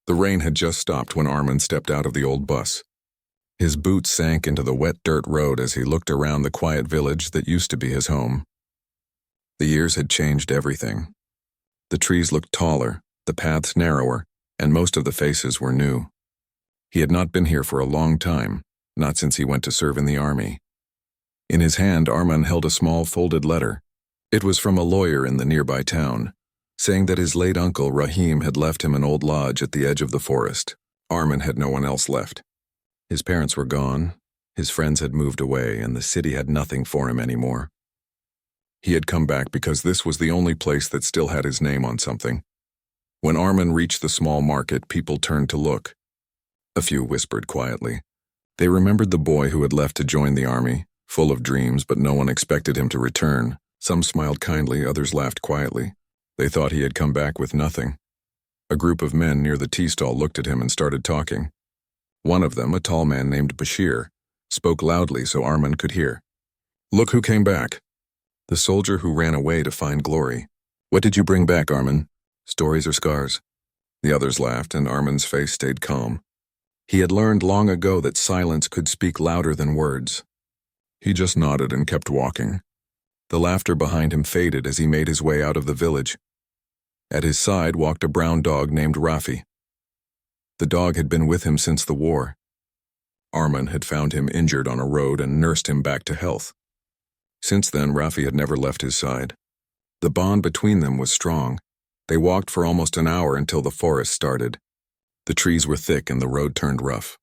The rain had just stopped when Armin stepped out of the old bus. His boots sank into the wet dirt road as he looked around the quiet village that used to be his home. The years had changed everything. The trees looked taller, the paths narrower, and most of the faces were new. He had not been here for a long time, not since he went to serve in the army. In his hand, Armin held a small folded letter. It was from a lawyer in the nearby town, saying that his late uncle Rahim had left him an old lodge at the edge of the forest. Armin had no one else left. His parents were gone, his friends had moved away, and the city had nothing for him anymore. He had come back because this was the only place that still had his name on something. When Armin reached the small market, people turned to look. A few whispered quietly. They remembered the boy who had left to join the army, full of dreams, but no one expected him to return. Some smiled kindly, others laughed quietly. They thought he had come back with nothing. A group of men near the tea stall looked at him and started talking. One of them, a tall man named Bashir, spoke loudly so Armin could hear. "Look who came back. The soldier who ran away to find glory. What did you bring back, Armin? Stories or scars?" The others laughed, and Armin's face stayed calm. He had learned long ago that silence could speak louder than words. He just nodded and kept walking. The laughter behind him faded as he made his way out of the village. At his side walked a brown dog named Rafi. The dog had been with him since the war. Armin had found him injured on a road and nursed him back to health. Since then, Rafi had never left his side. The bond between them was strong. They walked for almost an hour until the forest started. The trees were thick and the road turned rough.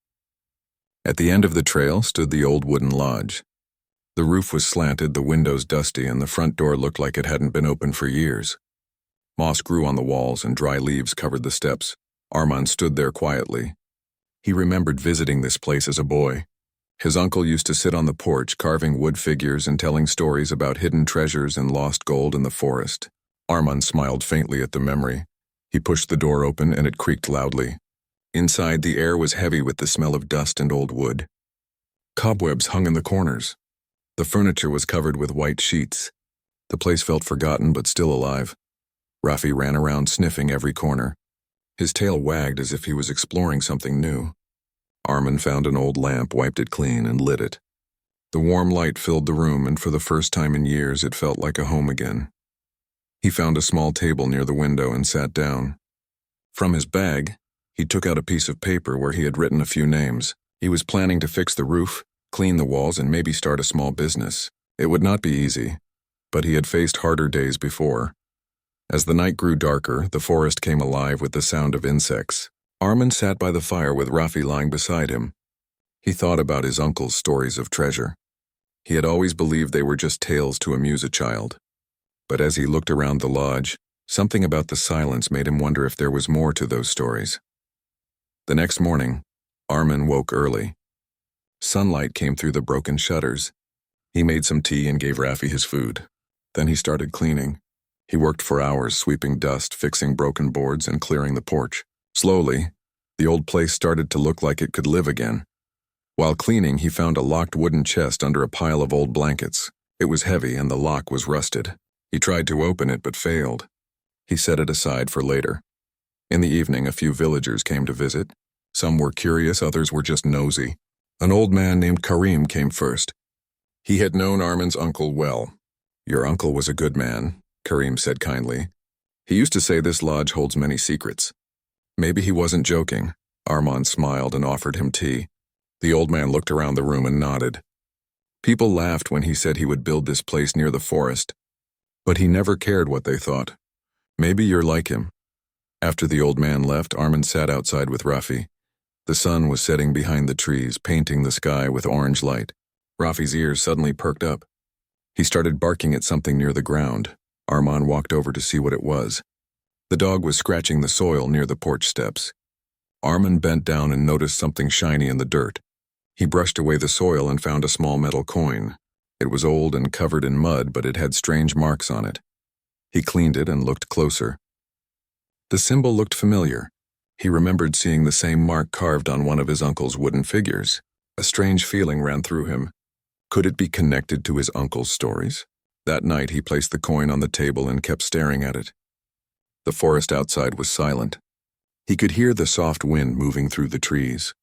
At the end of the trail stood the old wooden lodge. The roof was slanted, the windows dusty, and the front door looked like it hadn't been opened for years. Moss grew on the walls and dry leaves covered the steps. Armin stood there quietly. He remembered visiting this place as a boy. His uncle used to sit on the porch carving wood figures and telling stories about hidden treasures and lost gold in the forest. Armin smiled faintly at the memory. He pushed the door open and it creaked loudly. Inside, the air was heavy with the smell of dust and old wood. Cobwebs hung in the corners. The furniture was covered with white sheets. The place felt forgotten but still alive. Rafi ran around sniffing every corner. His tail wagged as if he was exploring something new. Armin found an old lamp, wiped it clean, and lit it. The warm light filled the room, and for the first time in years it felt like a home again. He found a small table near the window and sat down. From his bag, he took out a piece of paper where he had written a few names. He was planning to fix the roof, clean the walls, and maybe start a small business. It would not be easy, but he had faced harder days before. As the night grew darker, the forest came alive with the sound of insects. Armin sat by the fire with Rafi lying beside him. He thought about his uncle's stories of treasure. He had always believed they were just tales to amuse a child. But as he looked around the lodge, something about the silence made him wonder if there was more to those stories. The next morning, Armin woke early. Sunlight came through the broken shutters. He made some tea and gave Rafi his food. Then he started cleaning. He worked for hours, sweeping dust, fixing broken boards, and clearing the porch. Slowly, the old place started to look like it could live again. While cleaning, he found a locked wooden chest under a pile of old blankets. It was heavy and the lock was rusted. He tried to open it but failed. He set it aside for later. In the evening, a few villagers came to visit. Some were curious, others were just nosy. An old man named Karim came first. He had known Armin's uncle well. "Your uncle was a good man," Karim said kindly. "He used to say this lodge holds many secrets." Maybe he wasn't joking. Armin smiled and offered him tea. The old man looked around the room and nodded. People laughed when he said he would build this place near the forest, but he never cared what they thought. "Maybe you're like him." After the old man left, Armin sat outside with Rafi. The sun was setting behind the trees, painting the sky with orange light. Rafi's ears suddenly perked up. He started barking at something near the ground. Armin walked over to see what it was. The dog was scratching the soil near the porch steps. Armin bent down and noticed something shiny in the dirt. He brushed away the soil and found a small metal coin. It was old and covered in mud, but it had strange marks on it. He cleaned it and looked closer. The symbol looked familiar. He remembered seeing the same mark carved on one of his uncle's wooden figures. A strange feeling ran through him. Could it be connected to his uncle's stories? That night he placed the coin on the table and kept staring at it. The forest outside was silent. He could hear the soft wind moving through the trees.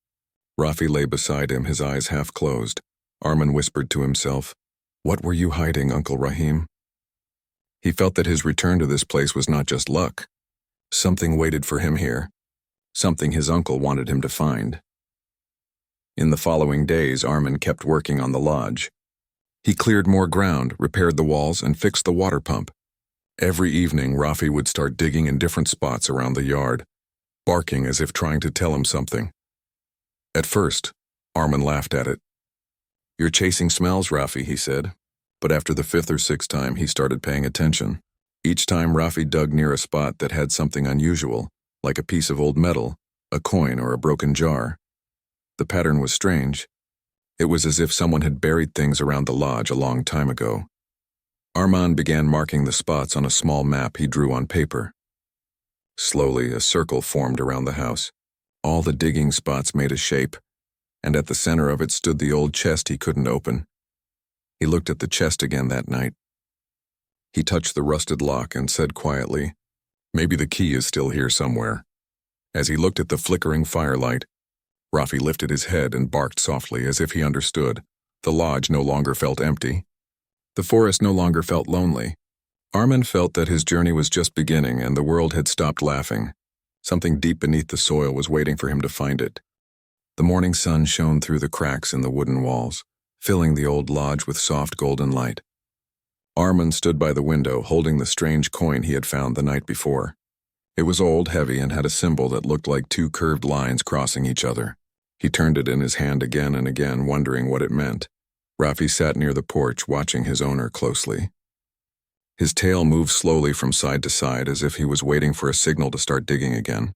Rafi lay beside him, his eyes half closed. Armin whispered to himself, "What were you hiding, Uncle Rahim?" He felt that his return to this place was not just luck. Something waited for him here. Something his uncle wanted him to find. In the following days, Armin kept working on the lodge. He cleared more ground, repaired the walls, and fixed the water pump. Every evening, Rafi would start digging in different spots around the yard, barking as if trying to tell him something. At first, Armin laughed at it. "You're chasing smells, Rafi," he said. But after the 5th or 6th time, he started paying attention. Each time Rafi dug near a spot that had something unusual, like a piece of old metal, a coin, or a broken jar. The pattern was strange. It was as if someone had buried things around the lodge a long time ago. Armin began marking the spots on a small map he drew on paper. Slowly, a circle formed around the house. All the digging spots made a shape, and at the center of it stood the old chest he couldn't open. He looked at the chest again that night. He touched the rusted lock and said quietly, "Maybe the key is still here somewhere." As he looked at the flickering firelight, Rafi lifted his head and barked softly as if he understood. The lodge no longer felt empty. The forest no longer felt lonely. Armin felt that his journey was just beginning and the world had stopped laughing. Something deep beneath the soil was waiting for him to find it. The morning sun shone through the cracks in the wooden walls, filling the old lodge with soft golden light. Armin stood by the window, holding the strange coin he had found the night before. It was old, heavy, and had a symbol that looked like 2 curved lines crossing each other. He turned it in his hand again and again, wondering what it meant. Rafi sat near the porch, watching his owner closely. His tail moved slowly from side to side, as if he was waiting for a signal to start digging again.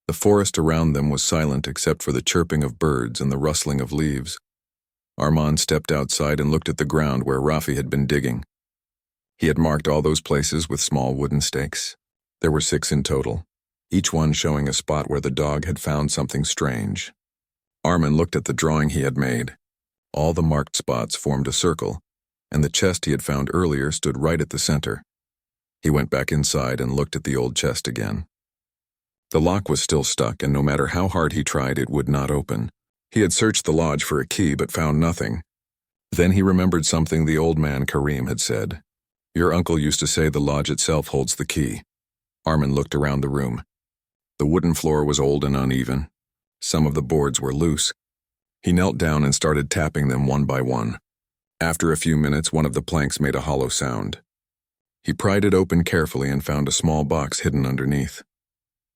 The forest around them was silent except for the chirping of birds and the rustling of leaves. Armin stepped outside and looked at the ground where Rafi had been digging. He had marked all those places with small wooden stakes. There were 6 in total, each one showing a spot where the dog had found something strange. Armin looked at the drawing he had made. All the marked spots formed a circle, and the chest he had found earlier stood right at the center. He went back inside and looked at the old chest again. The lock was still stuck, and no matter how hard he tried, it would not open. He had searched the lodge for a key but found nothing. Then he remembered something the old man Karim had said. "Your uncle used to say the lodge itself holds the key." Armin looked around the room. The wooden floor was old and uneven. Some of the boards were loose. He knelt down and started tapping them one by one. After a few minutes, one of the planks made a hollow sound. He pried it open carefully and found a small box hidden underneath.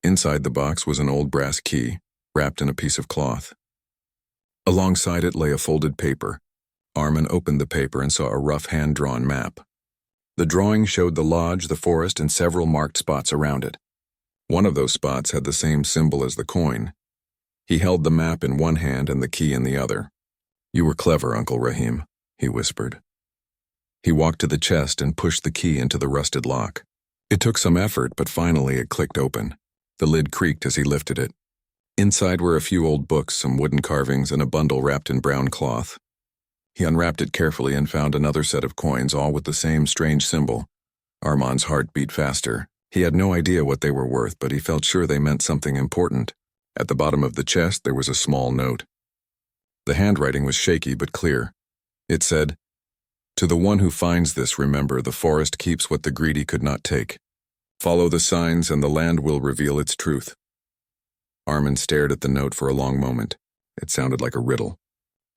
Inside the box was an old brass key, wrapped in a piece of cloth. Alongside it lay a folded paper. Armin opened the paper and saw a rough hand-drawn map. The drawing showed the lodge, the forest, and several marked spots around it. One of those spots had the same symbol as the coin. He held the map in one hand and the key in the other. "You were clever, Uncle Rahim," he whispered. He walked to the chest and pushed the key into the rusted lock. It took some effort, but finally it clicked open. The lid creaked as he lifted it. Inside were a few old books, some wooden carvings, and a bundle wrapped in brown cloth. He unwrapped it carefully and found another set of coins, all with the same strange symbol. Armin's heart beat faster. He had no idea what they were worth, but he felt sure they meant something important. At the bottom of the chest, there was a small note. The handwriting was shaky but clear. It said, "To the one who finds this, remember, the forest keeps what the greedy could not take. Follow the signs and the land will reveal its truth." Armin stared at the note for a long moment. It sounded like a riddle.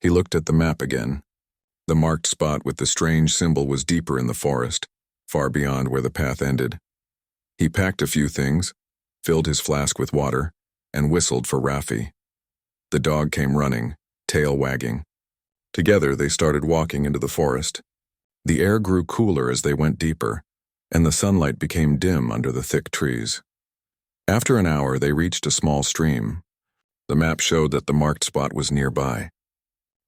He looked at the map again. The marked spot with the strange symbol was deeper in the forest, far beyond where the path ended. He packed a few things, filled his flask with water, and whistled for Rafi. The dog came running, tail wagging. Together they started walking into the forest. The air grew cooler as they went deeper, and the sunlight became dim under the thick trees. After an hour, they reached a small stream. The map showed that the marked spot was nearby.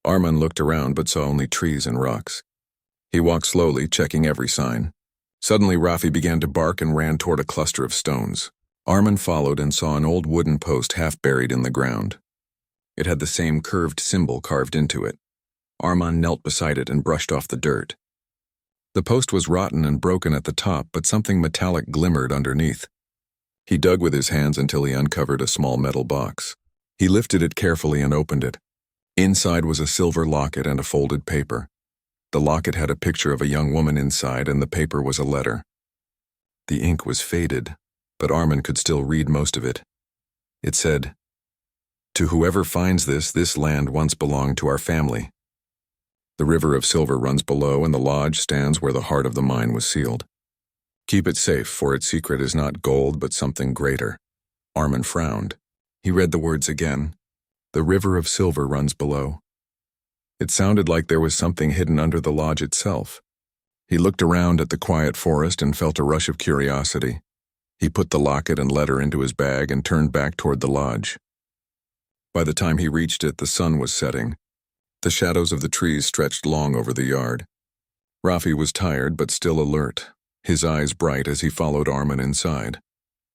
Armin looked around but saw only trees and rocks. He walked slowly, checking every sign. Suddenly, Rafi began to bark and ran toward a cluster of stones. Armin followed and saw an old wooden post half buried in the ground. It had the same curved symbol carved into it. Armin knelt beside it and brushed off the dirt. The post was rotten and broken at the top, but something metallic glimmered underneath. He dug with his hands until he uncovered a small metal box. He lifted it carefully and opened it. Inside was a silver locket and a folded paper. The locket had a picture of a young woman inside, and the paper was a letter. The ink was faded, but Armin could still read most of it. It said, "To whoever finds this land once belonged to our family. The river of silver runs below, and the lodge stands where the heart of the mine was sealed. Keep it safe, for its secret is not gold but something greater." Armin frowned. He read the words again. "The river of silver runs below." It sounded like there was something hidden under the lodge itself. He looked around at the quiet forest and felt a rush of curiosity. He put the locket and letter into his bag and turned back toward the lodge. By the time he reached it, the sun was setting. The shadows of the trees stretched long over the yard. Rafi was tired but still alert, his eyes bright as he followed Armin inside.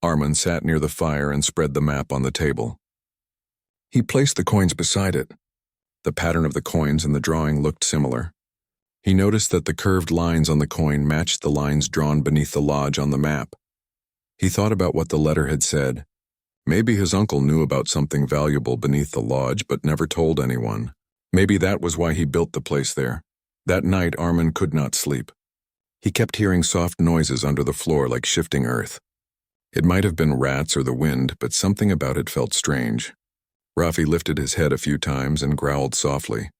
Armin sat near the fire and spread the map on the table. He placed the coins beside it. The pattern of the coins and the drawing looked similar. He noticed that the curved lines on the coin matched the lines drawn beneath the lodge on the map. He thought about what the letter had said. Maybe his uncle knew about something valuable beneath the lodge but never told anyone. Maybe that was why he built the place there. That night, Armin could not sleep. He kept hearing soft noises under the floor like shifting earth. It might have been rats or the wind, but something about it felt strange. Rafi lifted his head a few times and growled softly.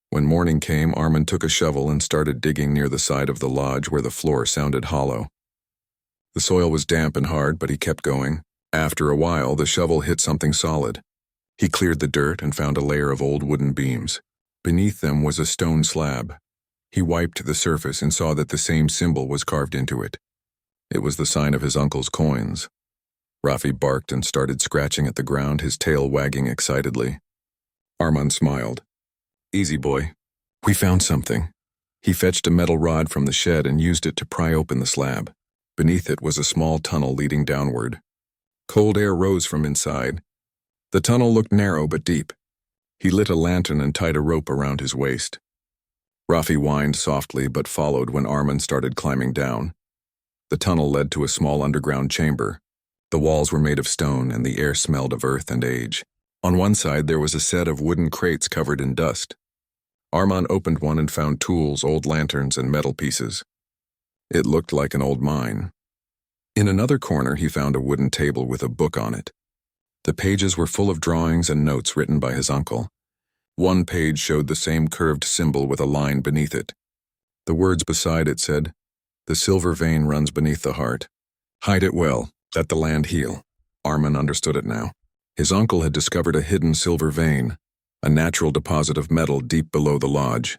When morning came, Armin took a shovel and started digging near the side of the lodge where the floor sounded hollow. The soil was damp and hard, but he kept going. After a while, the shovel hit something solid. He cleared the dirt and found a layer of old wooden beams. Beneath them was a stone slab. He wiped the surface and saw that the same symbol was carved into it. It was the sign of his uncle's coins. Rafi barked and started scratching at the ground, his tail wagging excitedly. Armin smiled. "Easy, boy. We found something." He fetched a metal rod from the shed and used it to pry open the slab. Beneath it was a small tunnel leading downward. Cold air rose from inside. The tunnel looked narrow but deep. He lit a lantern and tied a rope around his waist. Rafi whined softly but followed when Armin started climbing down. The tunnel led to a small underground chamber. The walls were made of stone and the air smelled of earth and age. On one side there was a set of wooden crates covered in dust. Armin opened one and found tools, old lanterns, and metal pieces. It looked like an old mine. In another corner he found a wooden table with a book on it. The pages were full of drawings and notes written by his uncle. One page showed the same curved symbol with a line beneath it. The words beside it said, "The silver vein runs beneath the heart. Hide it well, let the land heal." Armin understood it now. His uncle had discovered a hidden silver vein, a natural deposit of metal deep below the lodge.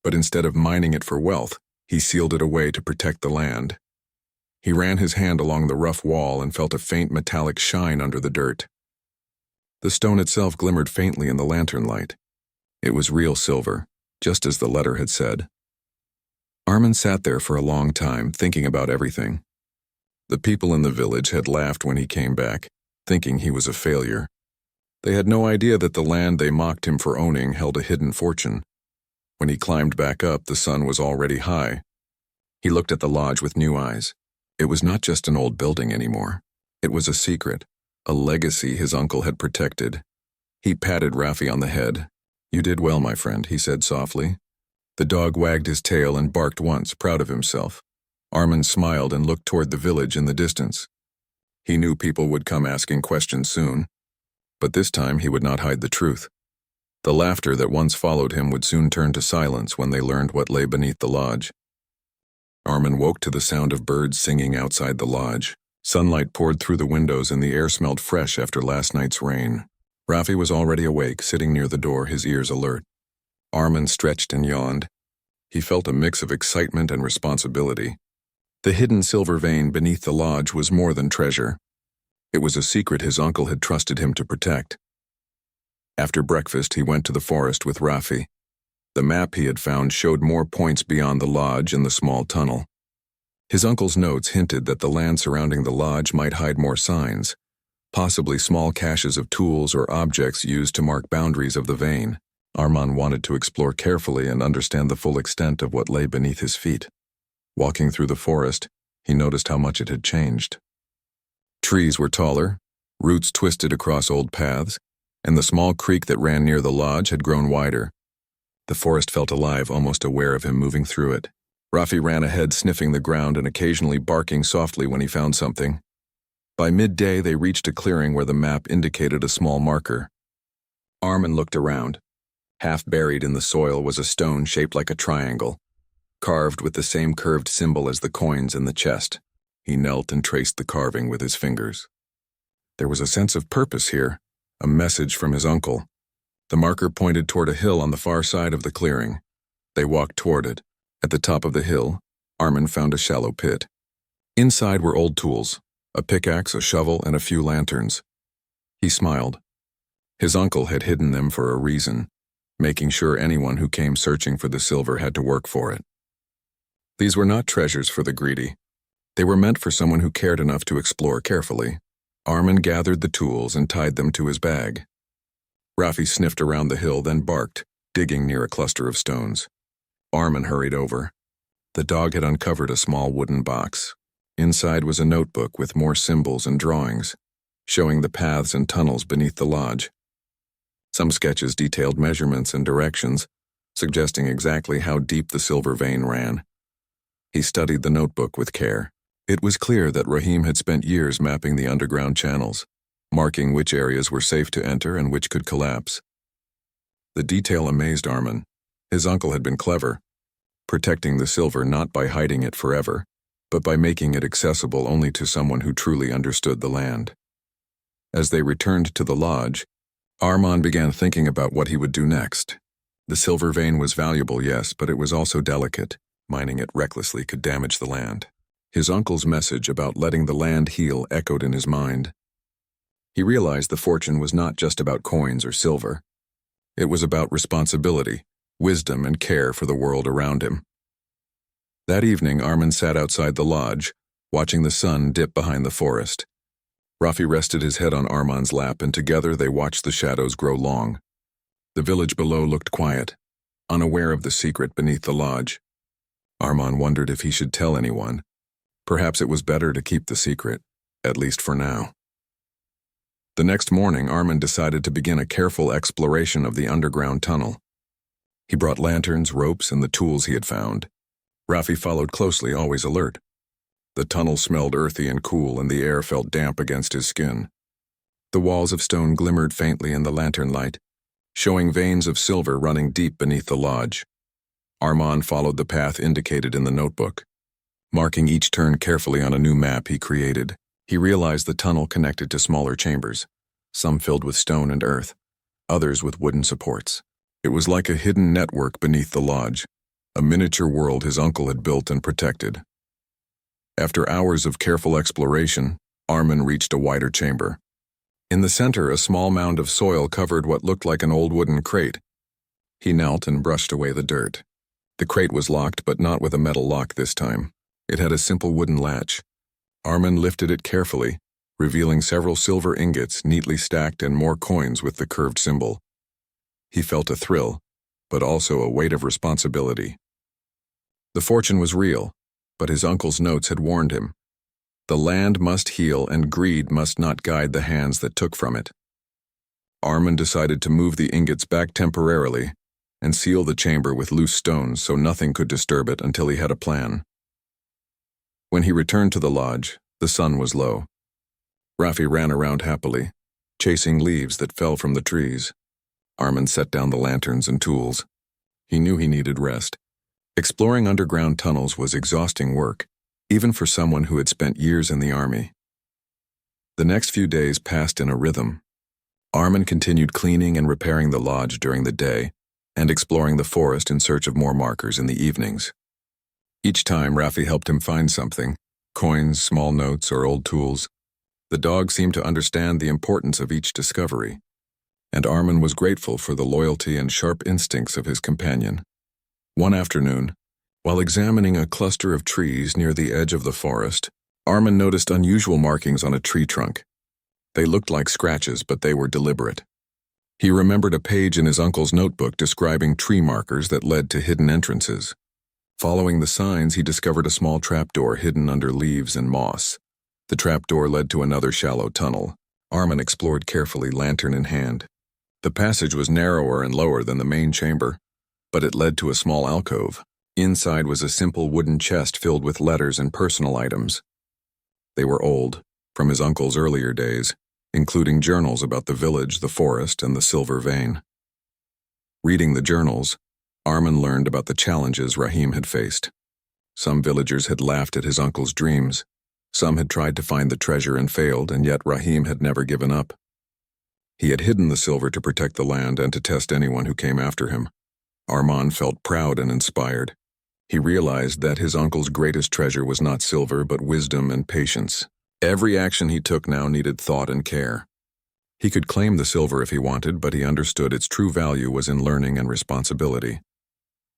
But instead of mining it for wealth, he sealed it away to protect the land. He ran his hand along the rough wall and felt a faint metallic shine under the dirt. The stone itself glimmered faintly in the lantern light. It was real silver, just as the letter had said. Armin sat there for a long time, thinking about everything. The people in the village had laughed when he came back, thinking he was a failure. They had no idea that the land they mocked him for owning held a hidden fortune. When he climbed back up, the sun was already high. He looked at the lodge with new eyes. It was not just an old building anymore. It was a secret, a legacy his uncle had protected. He patted Rafi on the head. "You did well, my friend," he said softly. The dog wagged his tail and barked once, proud of himself. Armin smiled and looked toward the village in the distance. He knew people would come asking questions soon, but this time he would not hide the truth. The laughter that once followed him would soon turn to silence when they learned what lay beneath the lodge. Armin woke to the sound of birds singing outside the lodge. Sunlight poured through the windows and the air smelled fresh after last night's rain. Rafi was already awake, sitting near the door, his ears alert. Armin stretched and yawned. He felt a mix of excitement and responsibility. The hidden silver vein beneath the lodge was more than treasure. It was a secret his uncle had trusted him to protect. After breakfast, he went to the forest with Rafi. The map he had found showed more points beyond the lodge and the small tunnel. His uncle's notes hinted that the land surrounding the lodge might hide more signs, possibly small caches of tools or objects used to mark boundaries of the vein. Armin wanted to explore carefully and understand the full extent of what lay beneath his feet. Walking through the forest, he noticed how much it had changed. Trees were taller, roots twisted across old paths, and the small creek that ran near the lodge had grown wider. The forest felt alive, almost aware of him moving through it. Rafi ran ahead, sniffing the ground and occasionally barking softly when he found something. By midday, they reached a clearing where the map indicated a small marker. Armin looked around. Half buried in the soil was a stone shaped like a triangle, carved with the same curved symbol as the coins in the chest. He knelt and traced the carving with his fingers. There was a sense of purpose here, a message from his uncle. The marker pointed toward a hill on the far side of the clearing. They walked toward it. At the top of the hill, Armin found a shallow pit. Inside were old tools, a pickaxe, a shovel, and a few lanterns. He smiled. His uncle had hidden them for a reason, making sure anyone who came searching for the silver had to work for it. These were not treasures for the greedy. They were meant for someone who cared enough to explore carefully. Armin gathered the tools and tied them to his bag. Rafi sniffed around the hill, then barked, digging near a cluster of stones. Armin hurried over. The dog had uncovered a small wooden box. Inside was a notebook with more symbols and drawings, showing the paths and tunnels beneath the lodge. Some sketches detailed measurements and directions, suggesting exactly how deep the silver vein ran. He studied the notebook with care. It was clear that Rahim had spent years mapping the underground channels, marking which areas were safe to enter and which could collapse. The detail amazed Armin. His uncle had been clever, protecting the silver not by hiding it forever, but by making it accessible only to someone who truly understood the land. As they returned to the lodge, Armin began thinking about what he would do next. The silver vein was valuable, yes, but it was also delicate. Mining it recklessly could damage the land. His uncle's message about letting the land heal echoed in his mind. He realized the fortune was not just about coins or silver. It was about responsibility, wisdom, and care for the world around him. That evening, Armin sat outside the lodge, watching the sun dip behind the forest. Rafi rested his head on Armin's lap, and together they watched the shadows grow long. The village below looked quiet, unaware of the secret beneath the lodge. Armin wondered if he should tell anyone. Perhaps it was better to keep the secret, at least for now. The next morning, Armin decided to begin a careful exploration of the underground tunnel. He brought lanterns, ropes, and the tools he had found. Rafi followed closely, always alert. The tunnel smelled earthy and cool, and the air felt damp against his skin. The walls of stone glimmered faintly in the lantern light, showing veins of silver running deep beneath the lodge. Armin followed the path indicated in the notebook. Marking each turn carefully on a new map he created, he realized the tunnel connected to smaller chambers, some filled with stone and earth, others with wooden supports. It was like a hidden network beneath the lodge, a miniature world his uncle had built and protected. After hours of careful exploration, Armin reached a wider chamber. In the center, a small mound of soil covered what looked like an old wooden crate. He knelt and brushed away the dirt. The crate was locked, but not with a metal lock this time. It had a simple wooden latch. Armin lifted it carefully, revealing several silver ingots neatly stacked and more coins with the curved symbol. He felt a thrill, but also a weight of responsibility. The fortune was real, but his uncle's notes had warned him. The land must heal, and greed must not guide the hands that took from it. Armin decided to move the ingots back temporarily and seal the chamber with loose stones so nothing could disturb it until he had a plan. When he returned to the lodge, the sun was low. Rafi ran around happily, chasing leaves that fell from the trees. Armin set down the lanterns and tools. He knew he needed rest. Exploring underground tunnels was exhausting work, even for someone who had spent years in the army. The next few days passed in a rhythm. Armin continued cleaning and repairing the lodge during the day, and exploring the forest in search of more markers in the evenings. Each time Rafi helped him find something, coins, small notes, or old tools. The dog seemed to understand the importance of each discovery, and Armin was grateful for the loyalty and sharp instincts of his companion. One afternoon, while examining a cluster of trees near the edge of the forest, Armin noticed unusual markings on a tree trunk. They looked like scratches, but they were deliberate. He remembered a page in his uncle's notebook describing tree markers that led to hidden entrances. Following the signs, he discovered a small trapdoor hidden under leaves and moss. The trapdoor led to another shallow tunnel. Armin explored carefully, lantern in hand. The passage was narrower and lower than the main chamber, but it led to a small alcove. Inside was a simple wooden chest filled with letters and personal items. They were old, from his uncle's earlier days, including journals about the village, the forest, and the silver vein. Reading the journals, Armin learned about the challenges Rahim had faced. Some villagers had laughed at his uncle's dreams. Some had tried to find the treasure and failed, and yet Rahim had never given up. He had hidden the silver to protect the land and to test anyone who came after him. Armin felt proud and inspired. He realized that his uncle's greatest treasure was not silver but wisdom and patience. Every action he took now needed thought and care. He could claim the silver if he wanted, but he understood its true value was in learning and responsibility.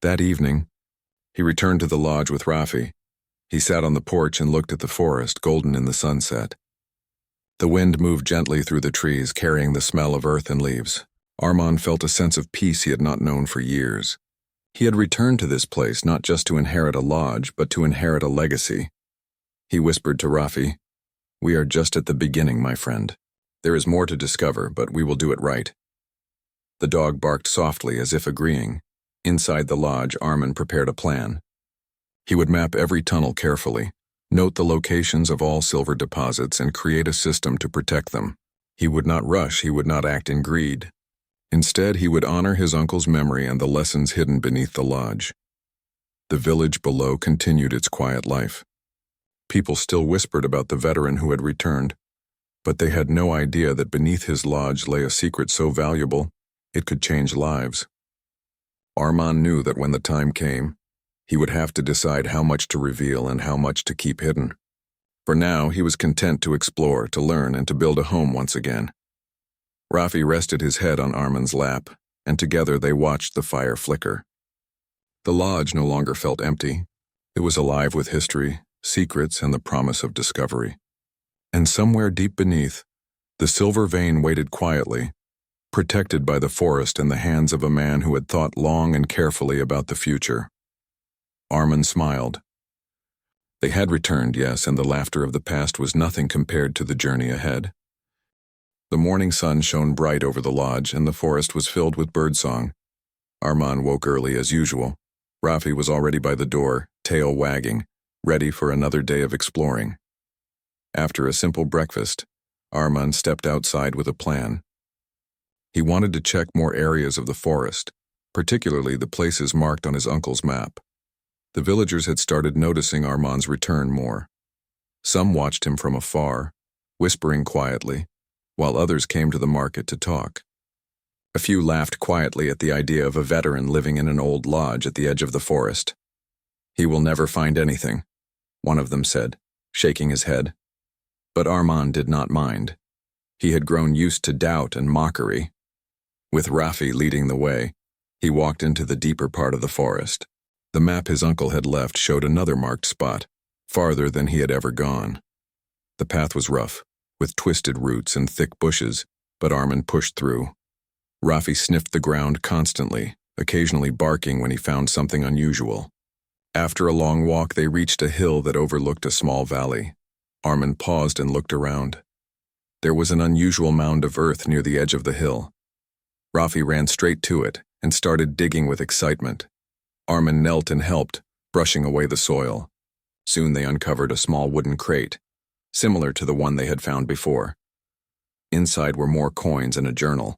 That evening, he returned to the lodge with Rafi. He sat on the porch and looked at the forest, golden in the sunset. The wind moved gently through the trees, carrying the smell of earth and leaves. Armin felt a sense of peace he had not known for years. He had returned to this place not just to inherit a lodge, but to inherit a legacy. He whispered to Rafi, "We are just at the beginning, my friend. There is more to discover, but we will do it right." The dog barked softly as if agreeing. Inside the lodge, Armin prepared a plan. He would map every tunnel carefully, note the locations of all silver deposits, and create a system to protect them. He would not rush, he would not act in greed. Instead, he would honor his uncle's memory and the lessons hidden beneath the lodge. The village below continued its quiet life. People still whispered about the veteran who had returned, but they had no idea that beneath his lodge lay a secret so valuable it could change lives. Armin knew that when the time came, he would have to decide how much to reveal and how much to keep hidden. For now, he was content to explore, to learn, and to build a home once again. Rafi rested his head on Armin's lap, and together they watched the fire flicker. The lodge no longer felt empty. It was alive with history, secrets, and the promise of discovery. And somewhere deep beneath, the silver vein waited quietly, protected by the forest and the hands of a man who had thought long and carefully about the future. Armin smiled. They had returned, yes, and the laughter of the past was nothing compared to the journey ahead. The morning sun shone bright over the lodge, and the forest was filled with birdsong. Armin woke early as usual. Rafi was already by the door, tail wagging, ready for another day of exploring. After a simple breakfast, Armin stepped outside with a plan. He wanted to check more areas of the forest, particularly the places marked on his uncle's map. The villagers had started noticing Armin's return more. Some watched him from afar, whispering quietly, while others came to the market to talk. A few laughed quietly at the idea of a veteran living in an old lodge at the edge of the forest. "He will never find anything," one of them said, shaking his head. But Armin did not mind. He had grown used to doubt and mockery. With Rafi leading the way, he walked into the deeper part of the forest. The map his uncle had left showed another marked spot, farther than he had ever gone. The path was rough, with twisted roots and thick bushes, but Armin pushed through. Rafi sniffed the ground constantly, occasionally barking when he found something unusual. After a long walk, they reached a hill that overlooked a small valley. Armin paused and looked around. There was an unusual mound of earth near the edge of the hill. Rafi ran straight to it and started digging with excitement. Armin knelt and helped, brushing away the soil. Soon they uncovered a small wooden crate, similar to the one they had found before. Inside were more coins and a journal.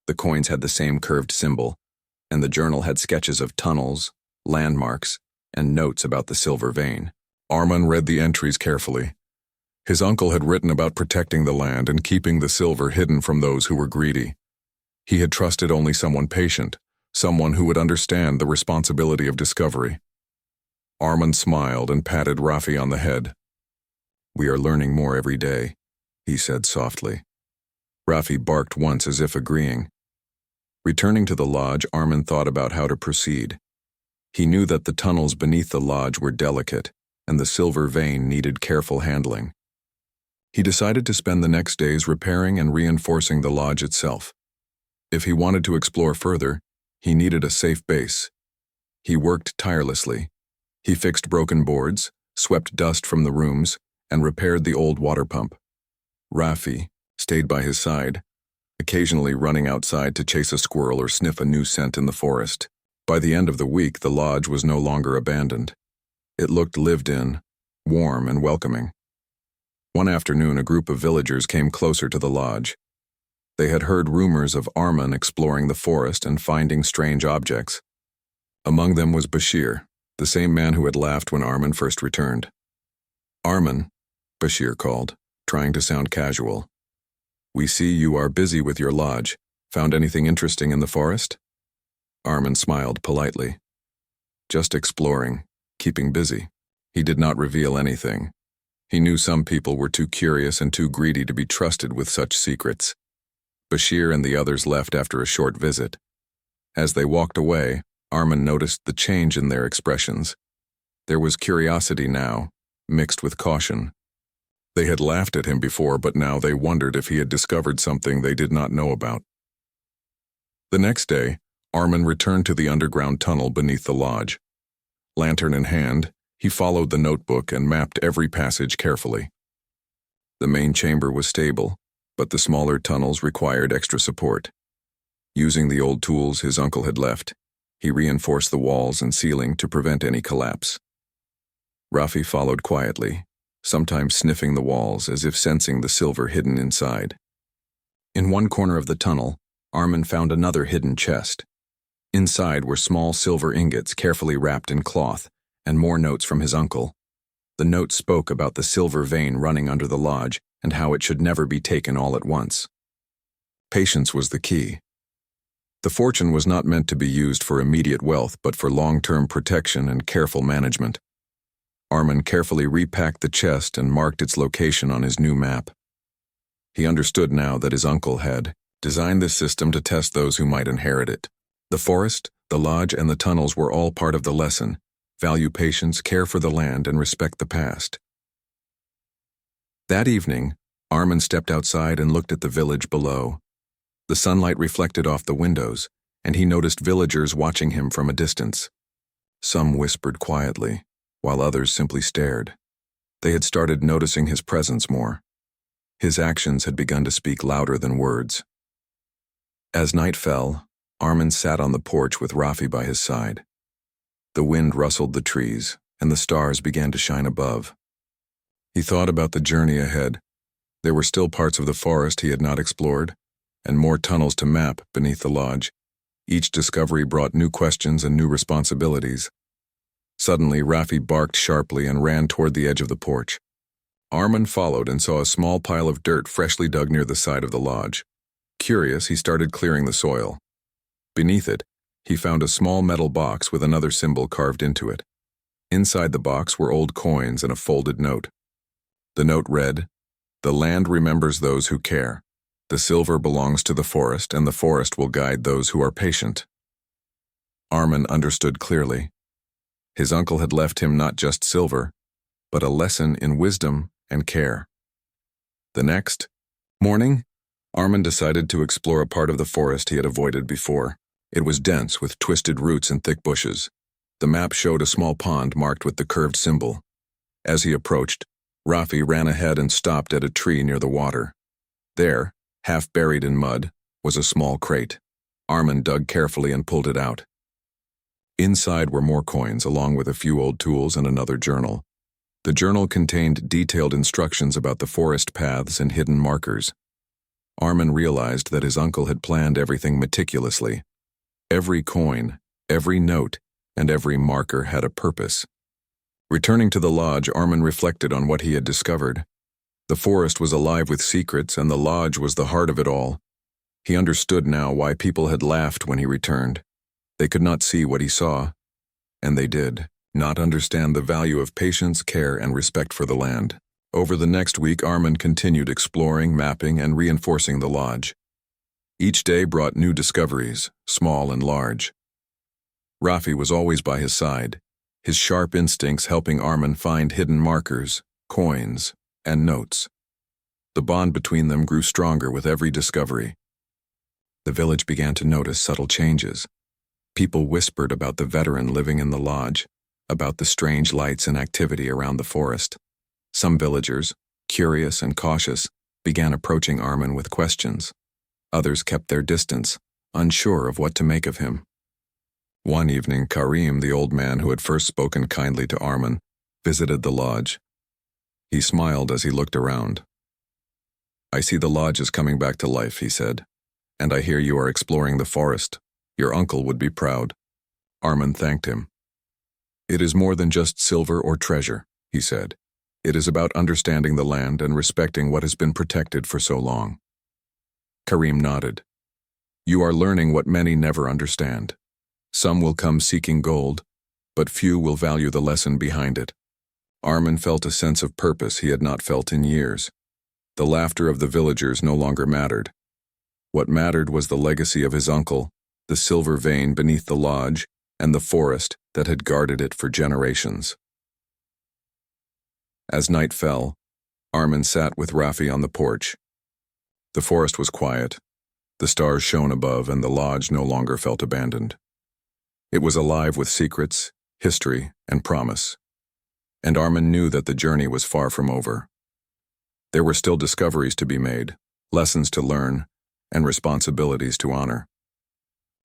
The coins had the same curved symbol, and the journal had sketches of tunnels, landmarks, and notes about the silver vein. Armin read the entries carefully. His uncle had written about protecting the land and keeping the silver hidden from those who were greedy. He had trusted only someone patient, someone who would understand the responsibility of discovery. Armin smiled and patted Rafi on the head. "We are learning more every day," he said softly. Rafi barked once as if agreeing. Returning to the lodge, Armin thought about how to proceed. He knew that the tunnels beneath the lodge were delicate, and the silver vein needed careful handling. He decided to spend the next days repairing and reinforcing the lodge itself. If he wanted to explore further, he needed a safe base. He worked tirelessly. He fixed broken boards, swept dust from the rooms, and repaired the old water pump. Rafi stayed by his side, occasionally running outside to chase a squirrel or sniff a new scent in the forest. By the end of the week, the lodge was no longer abandoned. It looked lived in, warm and welcoming. One afternoon, a group of villagers came closer to the lodge. They had heard rumors of Arman exploring the forest and finding strange objects. Among them was Bashir, the same man who had laughed when Arman first returned. "Arman," Bashir called, trying to sound casual. "We see you are busy with your lodge. Found anything interesting in the forest?" Arman smiled politely. "Just exploring, keeping busy." He did not reveal anything. He knew some people were too curious and too greedy to be trusted with such secrets. Bashir and the others left after a short visit. As they walked away, Arman noticed the change in their expressions. There was curiosity now, mixed with caution. They had laughed at him before, but now they wondered if he had discovered something they did not know about. The next day, Arman returned to the underground tunnel beneath the lodge. Lantern in hand, he followed the notebook and mapped every passage carefully. The main chamber was stable, but the smaller tunnels required extra support. Using the old tools his uncle had left, he reinforced the walls and ceiling to prevent any collapse. Rafi followed quietly, sometimes sniffing the walls as if sensing the silver hidden inside. In one corner of the tunnel, Arman found another hidden chest. Inside were small silver ingots carefully wrapped in cloth, and more notes from his uncle. The notes spoke about the silver vein running under the lodge and how it should never be taken all at once. Patience was the key. The fortune was not meant to be used for immediate wealth, but for long-term protection and careful management. Arman carefully repacked the chest and marked its location on his new map. He understood now that his uncle had designed this system to test those who might inherit it. The forest, the lodge, and the tunnels were all part of the lesson: value patience, care for the land, and respect the past. That evening, Arman stepped outside and looked at the village below. The sunlight reflected off the windows, and he noticed villagers watching him from a distance. Some whispered quietly, while others simply stared. They had started noticing his presence more. His actions had begun to speak louder than words. As night fell, Arman sat on the porch with Rafi by his side. The wind rustled the trees, and the stars began to shine above. He thought about the journey ahead. There were still parts of the forest he had not explored, and more tunnels to map beneath the lodge. Each discovery brought new questions and new responsibilities. Suddenly, Rafi barked sharply and ran toward the edge of the porch. Arman followed and saw a small pile of dirt freshly dug near the side of the lodge. Curious, he started clearing the soil. Beneath it, he found a small metal box with another symbol carved into it. Inside the box were old coins and a folded note. The note read, "The land remembers those who care. The silver belongs to the forest, and the forest will guide those who are patient." Arman understood clearly. His uncle had left him not just silver, but a lesson in wisdom and care. The next morning, Arman decided to explore a part of the forest he had avoided before. It was dense with twisted roots and thick bushes. The map showed a small pond marked with the curved symbol. As he approached, Rafi ran ahead and stopped at a tree near the water. There, half buried in mud, was a small crate. Arman dug carefully and pulled it out. Inside were more coins, along with a few old tools and another journal. The journal contained detailed instructions about the forest paths and hidden markers. Arman realized that his uncle had planned everything meticulously. Every coin, every note, and every marker had a purpose. Returning to the lodge, Arman reflected on what he had discovered. The forest was alive with secrets, and the lodge was the heart of it all. He understood now why people had laughed when he returned. They could not see what he saw, and they did not understand the value of patience, care, and respect for the land. Over the next week, Arman continued exploring, mapping, and reinforcing the lodge. Each day brought new discoveries, small and large. Rafi was always by his side, his sharp instincts helping Arman find hidden markers, coins, and notes. The bond between them grew stronger with every discovery. The village began to notice subtle changes. People whispered about the veteran living in the lodge, about the strange lights and activity around the forest. Some villagers, curious and cautious, began approaching Armin with questions. Others kept their distance, unsure of what to make of him. One evening, Karim, the old man who had first spoken kindly to Armin, visited the lodge. He smiled as he looked around. "I see the lodge is coming back to life," he said, "and I hear you are exploring the forest. Your uncle would be proud." Armin thanked him. "It is more than just silver or treasure," he said. "It is about understanding the land and respecting what has been protected for so long." Karim nodded. "You are learning what many never understand. Some will come seeking gold, but few will value the lesson behind it." Armin felt a sense of purpose he had not felt in years. The laughter of the villagers no longer mattered. What mattered was the legacy of his uncle, the silver vein beneath the lodge, and the forest that had guarded it for generations. As night fell, Armin sat with Rafi on the porch. The forest was quiet. The stars shone above, and the lodge no longer felt abandoned. It was alive with secrets, history, and promise. And Armin knew that the journey was far from over. There were still discoveries to be made, lessons to learn, and responsibilities to honor.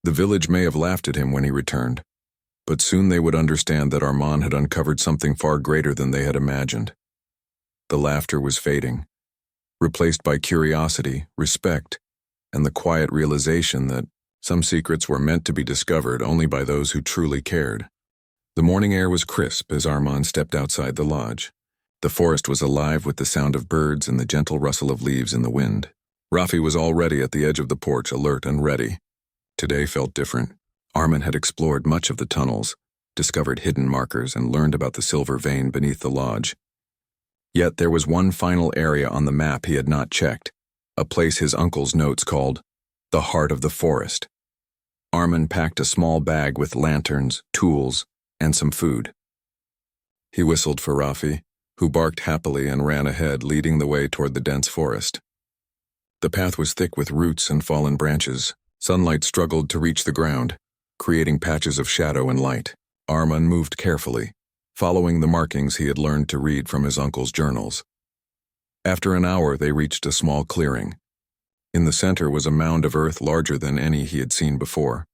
The village may have laughed at him when he returned, but soon they would understand that Armin had uncovered something far greater than they had imagined. The laughter was fading, replaced by curiosity, respect, and the quiet realization that some secrets were meant to be discovered only by those who truly cared. The morning air was crisp as Armin stepped outside the lodge. The forest was alive with the sound of birds and the gentle rustle of leaves in the wind. Rafi was already at the edge of the porch, alert and ready. Today felt different. Armin had explored much of the tunnels, discovered hidden markers, and learned about the silver vein beneath the lodge. Yet there was one final area on the map he had not checked, a place his uncle's notes called the heart of the forest. Armin packed a small bag with lanterns, tools, and some food. He whistled for Rafi, who barked happily and ran ahead, leading the way toward the dense forest. The path was thick with roots and fallen branches. Sunlight struggled to reach the ground, creating patches of shadow and light. Armin moved carefully, following the markings he had learned to read from his uncle's journals. After an hour, they reached a small clearing. In the center was a mound of earth larger than any he had seen before.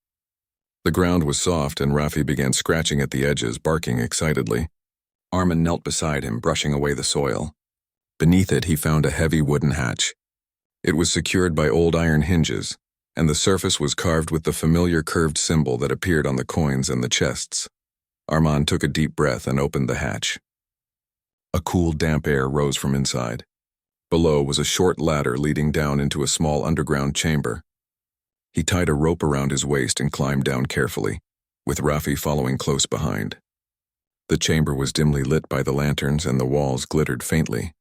The ground was soft, and Rafi began scratching at the edges, barking excitedly. Armin knelt beside him, brushing away the soil. Beneath it, he found a heavy wooden hatch. It was secured by old iron hinges, and the surface was carved with the familiar curved symbol that appeared on the coins and the chests. Armin took a deep breath and opened the hatch. A cool, damp air rose from inside. Below was a short ladder leading down into a small underground chamber. He tied a rope around his waist and climbed down carefully, with Rafi following close behind. The chamber was dimly lit by the lanterns, and the walls glittered faintly.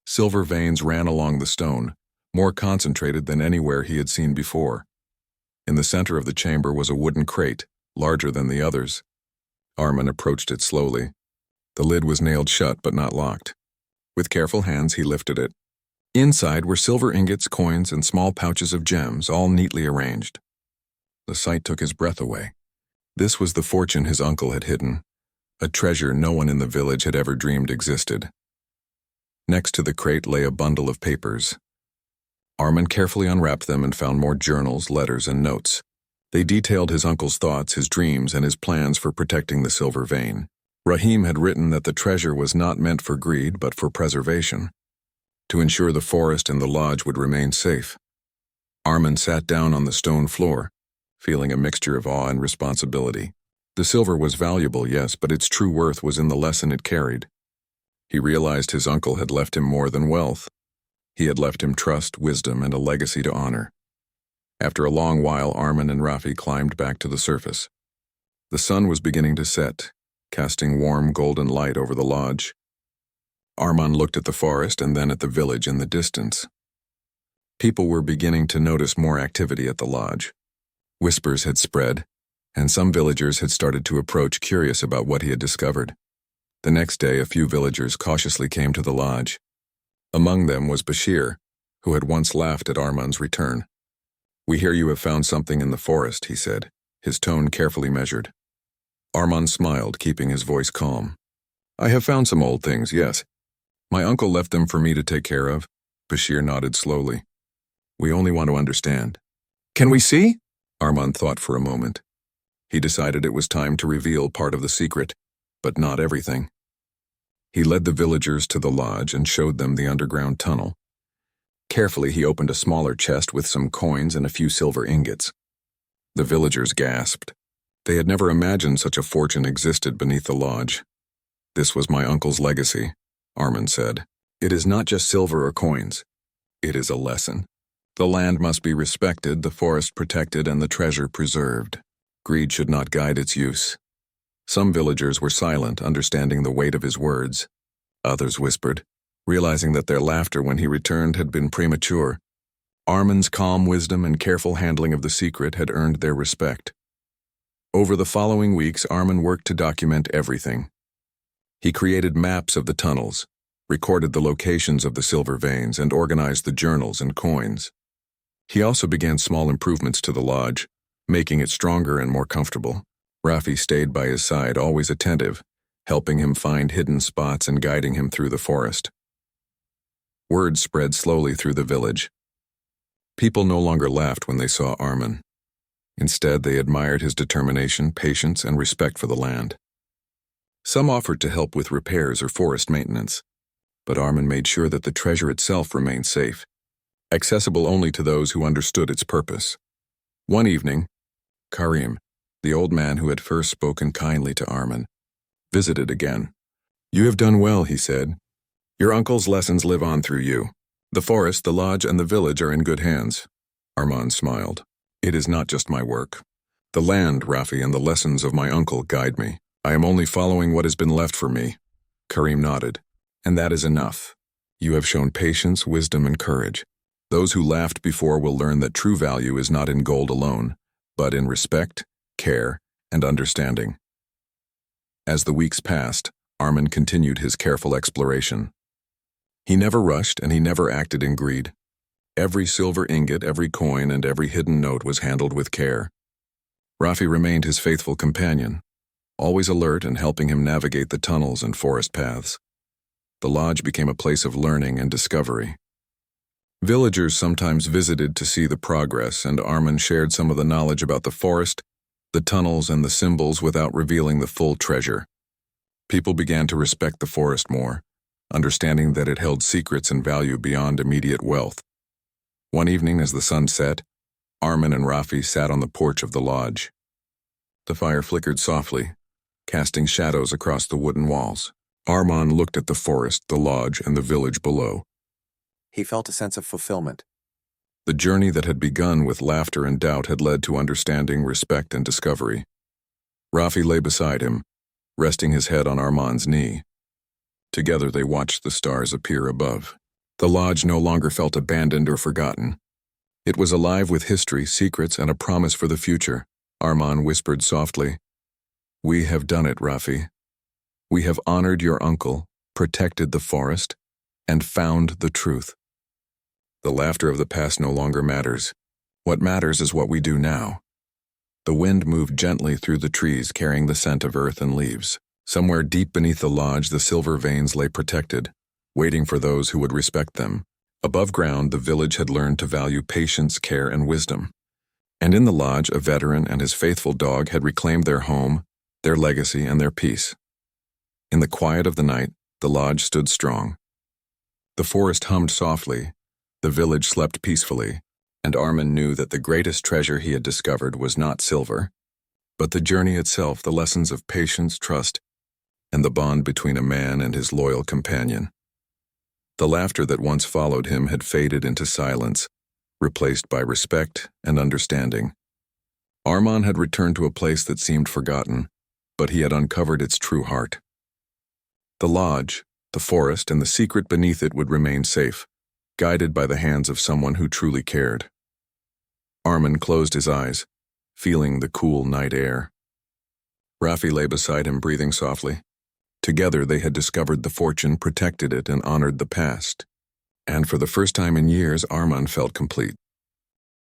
Silver veins ran along the stone, more concentrated than anywhere he had seen before. In the center of the chamber was a wooden crate, larger than the others. Armin approached it slowly. The lid was nailed shut but not locked. With careful hands, he lifted it. Inside were silver ingots, coins, and small pouches of gems, all neatly arranged. The sight took his breath away. This was the fortune his uncle had hidden, a treasure no one in the village had ever dreamed existed. Next to the crate lay a bundle of papers. Armin carefully unwrapped them and found more journals, letters, and notes. They detailed his uncle's thoughts, his dreams, and his plans for protecting the silver vein. Rahim had written that the treasure was not meant for greed but for preservation, to ensure the forest and the lodge would remain safe. Armin sat down on the stone floor, feeling a mixture of awe and responsibility. The silver was valuable, yes, but its true worth was in the lesson it carried. He realized his uncle had left him more than wealth. He had left him trust, wisdom, and a legacy to honor. After a long while, Armin and Rafi climbed back to the surface. The sun was beginning to set, casting warm golden light over the lodge. Armin looked at the forest and then at the village in the distance. People were beginning to notice more activity at the lodge. Whispers had spread, and some villagers had started to approach, curious about what he had discovered. The next day, a few villagers cautiously came to the lodge. Among them was Bashir, who had once laughed at Armin's return. "We hear you have found something in the forest," he said, his tone carefully measured. Armin smiled, keeping his voice calm. "I have found some old things, yes, My uncle left them for me to take care of. Bashir nodded slowly. We only want to understand. Can we see? Armand thought for a moment. He decided it was time to reveal part of the secret, but not everything. He led the villagers to the lodge and showed them the underground tunnel. Carefully, he opened a smaller chest with some coins and a few silver ingots. The villagers gasped. They had never imagined such a fortune existed beneath the lodge. This was my uncle's legacy, Armand said. It is not just silver or coins. It is a lesson. The land must be respected, the forest protected, and the treasure preserved. Greed should not guide its use. Some villagers were silent, understanding the weight of his words. Others whispered, realizing that their laughter when he returned had been premature. Armand's calm wisdom and careful handling of the secret had earned their respect. Over the following weeks, Armand worked to document everything. He created maps of the tunnels, recorded the locations of the silver veins, and organized the journals and coins. He also began small improvements to the lodge, making it stronger and more comfortable. Rafi stayed by his side, always attentive, helping him find hidden spots and guiding him through the forest. Word spread slowly through the village. People no longer laughed when they saw Armand. Instead, they admired his determination, patience, and respect for the land. Some offered to help with repairs or forest maintenance, but Armand made sure that the treasure itself remained safe, accessible only to those who understood its purpose. One evening, Karim, the old man who had first spoken kindly to Armand, visited again. You have done well, he said. Your uncle's lessons live on through you. The forest, the lodge, and the village are in good hands. Armand smiled. It is not just my work. The land, Rafi, and the lessons of my uncle guide me. I am only following what has been left for me. Karim nodded. And that is enough. You have shown patience, wisdom, and courage. Those who laughed before will learn that true value is not in gold alone, but in respect, care, and understanding. As the weeks passed, Armand continued his careful exploration. He never rushed and he never acted in greed. Every silver ingot, every coin, and every hidden note was handled with care. Rafi remained his faithful companion, always alert and helping him navigate the tunnels and forest paths. The lodge became a place of learning and discovery. Villagers sometimes visited to see the progress, and Armand shared some of the knowledge about the forest, the tunnels, and the symbols without revealing the full treasure. People began to respect the forest more, understanding that it held secrets and value beyond immediate wealth. One evening as the sun set, Armand and Rafi sat on the porch of the lodge. The fire flickered softly, casting shadows across the wooden walls. Armand looked at the forest, the lodge, and the village below. He felt a sense of fulfillment. The journey that had begun with laughter and doubt had led to understanding, respect, and discovery. Rafi lay beside him, resting his head on Armand's knee. Together they watched the stars appear above. The lodge no longer felt abandoned or forgotten. It was alive with history, secrets, and a promise for the future. Armand whispered softly, We have done it, Rafi. We have honored your uncle, protected the forest, and found the truth. The laughter of the past no longer matters. What matters is what we do now. The wind moved gently through the trees, carrying the scent of earth and leaves. Somewhere deep beneath the lodge, the silver veins lay protected, waiting for those who would respect them. Above ground, the village had learned to value patience, care, and wisdom. And in the lodge, a veteran and his faithful dog had reclaimed their home, their legacy, and their peace. In the quiet of the night, the lodge stood strong. The forest hummed softly, the village slept peacefully, and Armand knew that the greatest treasure he had discovered was not silver, but the journey itself, the lessons of patience, trust, and the bond between a man and his loyal companion. The laughter that once followed him had faded into silence, replaced by respect and understanding. Armand had returned to a place that seemed forgotten, but he had uncovered its true heart. The lodge, the forest, and the secret beneath it would remain safe, guided by the hands of someone who truly cared. Armand closed his eyes, feeling the cool night air. Rafi lay beside him, breathing softly. Together they had discovered the fortune, protected it, and honored the past. And for the first time in years, Armand felt complete.